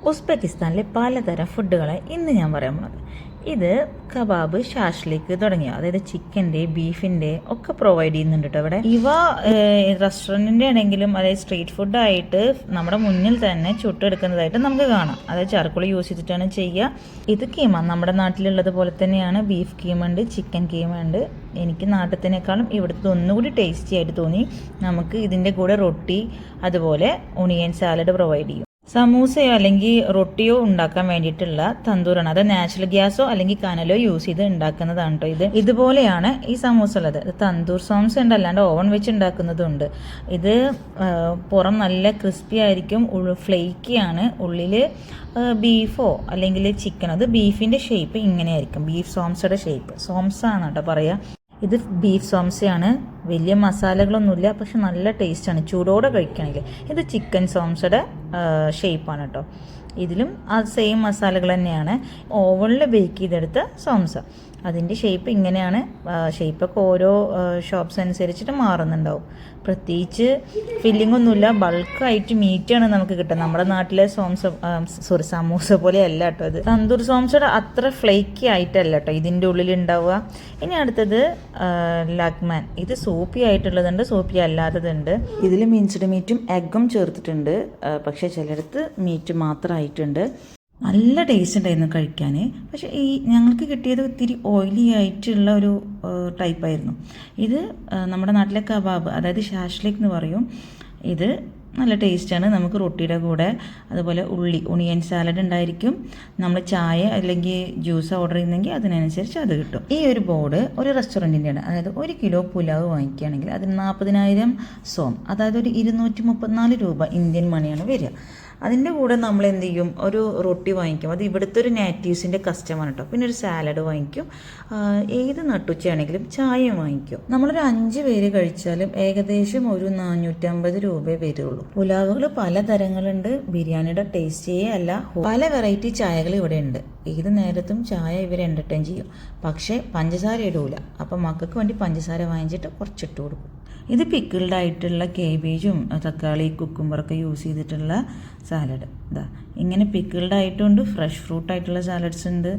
ഉസ്ബെക്കിസ്ഥാനിലെ പലതരം ഫുഡുകളെ ഇന്ന് ഞാൻ പറയാൻ പോകുന്നത്. ഇത് കബാബ്, ഷാഷ്ലിക്ക് തുടങ്ങിയ അതായത് ചിക്കൻ്റെ, ബീഫിൻ്റെ ഒക്കെ പ്രൊവൈഡ് ചെയ്യുന്നുണ്ട് കേട്ടോ ഇവിടെ. ഇവ റെസ്റ്റോറൻറ്റിൻ്റെ ആണെങ്കിലും അതായത് സ്ട്രീറ്റ് ഫുഡായിട്ട് നമ്മുടെ മുന്നിൽ തന്നെ ചുട്ടെടുക്കുന്നതായിട്ട് നമുക്ക് കാണാം. അതായത് ചാർക്കോൾ യൂസ് ചെയ്തിട്ടാണ് ചെയ്യുക. ഇത് കീമ നമ്മുടെ നാട്ടിലുള്ളത് പോലെ തന്നെയാണ്. ബീഫ് കീമ ഉണ്ട്, ചിക്കൻ കീമ ഉണ്ട്. എനിക്ക് നാട്ടിലത്തേക്കാളും ഇവിടുത്തെ ഒന്നുകൂടി ടേസ്റ്റി ആയിട്ട് തോന്നി. നമുക്ക് ഇതിൻ്റെ കൂടെ റൊട്ടി അതുപോലെ ഒണിയൻ സാലഡ് പ്രൊവൈഡ് ചെയ്യും. സമൂസയോ അല്ലെങ്കിൽ റൊട്ടിയോ ഉണ്ടാക്കാൻ വേണ്ടിയിട്ടുള്ള തന്തൂറാണ്. അത് നാച്ചുറൽ ഗ്യാസോ അല്ലെങ്കിൽ കനലോ യൂസ് ചെയ്ത് ഉണ്ടാക്കുന്നതാണ് കേട്ടോ. ഇതുപോലെയാണ് ഈ സമൂസ ഉള്ളത്. തന്തൂർ സമൂസ ഉണ്ട്, അല്ലാണ്ട് ഓവൻ വെച്ച് ഉണ്ടാക്കുന്നതുണ്ട്. ഇത് പുറം നല്ല ക്രിസ്പി ആയിരിക്കും, ഫ്ലേക്കിയാണ്. ഉള്ളിൽ ബീഫോ അല്ലെങ്കിൽ ചിക്കൻ, അത് ബീഫിൻ്റെ ഷേപ്പ് ഇങ്ങനെയായിരിക്കും. ബീഫ് സോംസയുടെ ഷേപ്പ് സോംസ ആണ് കേട്ടോ പറയുക. ഇത് ബീഫ് സോംസയാണ്. വലിയ മസാലകളൊന്നുമില്ല, പക്ഷെ നല്ല ടേസ്റ്റാണ് ചൂടോടെ കഴിക്കുകയാണെങ്കിൽ. ഇത് ചിക്കൻ സോംസയുടെ ഷേപ്പാണ് കേട്ടോ. ഇതിലും ആ സെയിം മസാലകൾ തന്നെയാണ്. ഓവനിൽ ബേക്ക് ചെയ്തെടുത്ത സോംസ. അതിൻ്റെ ഷേപ്പ് ഇങ്ങനെയാണ്. ഷേപ്പൊക്കെ ഓരോ ഷോപ്സ് അനുസരിച്ചിട്ട് മാറുന്നുണ്ടാവും. പ്രത്യേകിച്ച് ഫില്ലിംഗ് ഒന്നുമില്ല, ബൾക്കായിട്ട് മീറ്റാണ് നമുക്ക് കിട്ടുക. നമ്മുടെ നാട്ടിലെ സമൂസ പോലെ അല്ല കേട്ടോ ഇത്. തന്തൂർ സോംസയുടെ അത്ര ഫ്ലേക്കി ആയിട്ടല്ല കേട്ടോ ഇതിൻ്റെ ഉള്ളിൽ ഉണ്ടാവുക. ഇനി അടുത്തത് ലഗ്മാൻ. ഇത് സൂപ്പി ആയിട്ടുള്ളതുണ്ട്, സൂപ്പി അല്ലാത്തതുണ്ട്. ഇതിൽ മിൻസ്ഡ് മീറ്റും എഗ്ഗും ചേർത്തിട്ടുണ്ട്, പക്ഷേ ചിലയിടത്ത് മീറ്റ് മാത്രമായിട്ടുണ്ട്. നല്ല ടേസ്റ്റ് ഉണ്ടായിരുന്നു കഴിക്കാൻ. പക്ഷേ ഞങ്ങൾക്ക് കിട്ടിയത് ഇത്തിരി ഓയിലി ആയിട്ടുള്ള ഒരു ടൈപ്പായിരുന്നു. ഇത് നമ്മുടെ നാട്ടിലെ കബാബ്, അതായത് ഷാഷ്ലിക് എന്ന് പറയും. ഇത് നല്ല ടേസ്റ്റാണ്. നമുക്ക് റൊട്ടിയുടെ കൂടെ അതുപോലെ ഒണിയൻ സാലഡ് ഉണ്ടായിരിക്കും. നമ്മൾ ചായ അല്ലെങ്കിൽ ജ്യൂസ് ഓർഡർ ചെയ്യുന്നെങ്കിൽ അതിനനുസരിച്ച് അത് കിട്ടും. ഈ ഒരു ബോർഡ് ഒരു റെസ്റ്റോറൻറ്റിൻ്റെയാണ്. അതായത് 1 കിലോ പുലാവ് വാങ്ങിക്കുകയാണെങ്കിൽ അതിന് 40,000 സോം, അതായത് ഒരു 234 രൂപ ഇന്ത്യൻ മണിയാണ് വരിക. അതിൻ്റെ കൂടെ നമ്മൾ എന്ത് ചെയ്യും, ഒരു റൊട്ടി വാങ്ങിക്കും. അത് ഇവിടുത്തെ ഒരു നാറ്റീവ്സിൻ്റെ കസ്റ്റമർ കേട്ടോ. പിന്നെ ഒരു സാലഡ് വാങ്ങിക്കും. ഏത് നട്ടുച്ചയാണെങ്കിലും ചായയും വാങ്ങിക്കും. നമ്മളൊരു 5 പേര് കഴിച്ചാലും ഏകദേശം ഒരു 450 രൂപയെ വരുള്ളൂ. പുലാവുകൾ പലതരങ്ങളുണ്ട്. ബിരിയാണിയുടെ ടേസ്റ്റേ അല്ല, പല വെറൈറ്റി ചായകൾ ഇവിടെ ഉണ്ട്. ഏത് നേരത്തും ചായ ഇവർ എൻ്റർടൈൻ ചെയ്യും. പക്ഷേ പഞ്ചസാര ഇടൂല. അപ്പം മക്കൾക്ക് വേണ്ടി പഞ്ചസാര വാങ്ങിച്ചിട്ട് കുറച്ചിട്ട് കൊടുക്കും. ഇത് പിക്കിൾഡ് ആയിട്ടുള്ള കേബേജും തക്കാളി, കുക്കുംബറൊക്കെ യൂസ് ചെയ്തിട്ടുള്ള സാലഡ്. ഇതാ ഇങ്ങനെ പിക്കിൾഡ് ആയിട്ടുണ്ട്. ഫ്രഷ് ഫ്രൂട്ട് ആയിട്ടുള്ള സാലഡ്സ് ഉണ്ട്.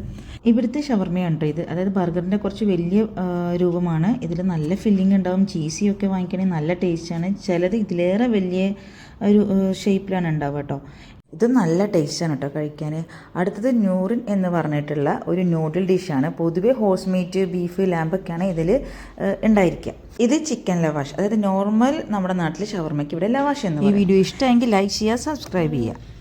ഇവിടുത്തെ ഷവർമയാണ് കേട്ടോ ഇത്. അതായത് ബർഗറിൻ്റെ കുറച്ച് വലിയ രൂപമാണ്. ഇതിൽ നല്ല ഫില്ലിംഗ് ഉണ്ടാവും. ചീസിയൊക്കെ വാങ്ങിക്കണമെങ്കിൽ നല്ല ടേസ്റ്റാണ്. ചിലത് ഇതിലേറെ വലിയ ഒരു ഷേപ്പിലാണ് ഉണ്ടാവുക കേട്ടോ. ഇത് നല്ല ടേസ്റ്റാണ് കേട്ടോ കഴിക്കാൻ. അടുത്തത് നൂറിൻ എന്ന് പറഞ്ഞിട്ടുള്ള ഒരു നൂഡിൽ ഡിഷാണ്. പൊതുവേ ഹോഴ്സ് മീറ്റ്, ബീഫ്, ലാമ്പൊക്കെയാണ് ഇതിൽ ഉണ്ടായിരിക്കുക. ഇത് ചിക്കൻ ലവാഷ്, അതായത് നോർമൽ നമ്മുടെ നാട്ടിൽ ഷവർമ്മയ്ക്ക് ഇവിടെ ലവാഷ് എന്ന് പറയും. ഈ വീഡിയോ ഇഷ്ടമെങ്കിൽ ലൈക്ക് ചെയ്യുക, സബ്സ്ക്രൈബ് ചെയ്യുക.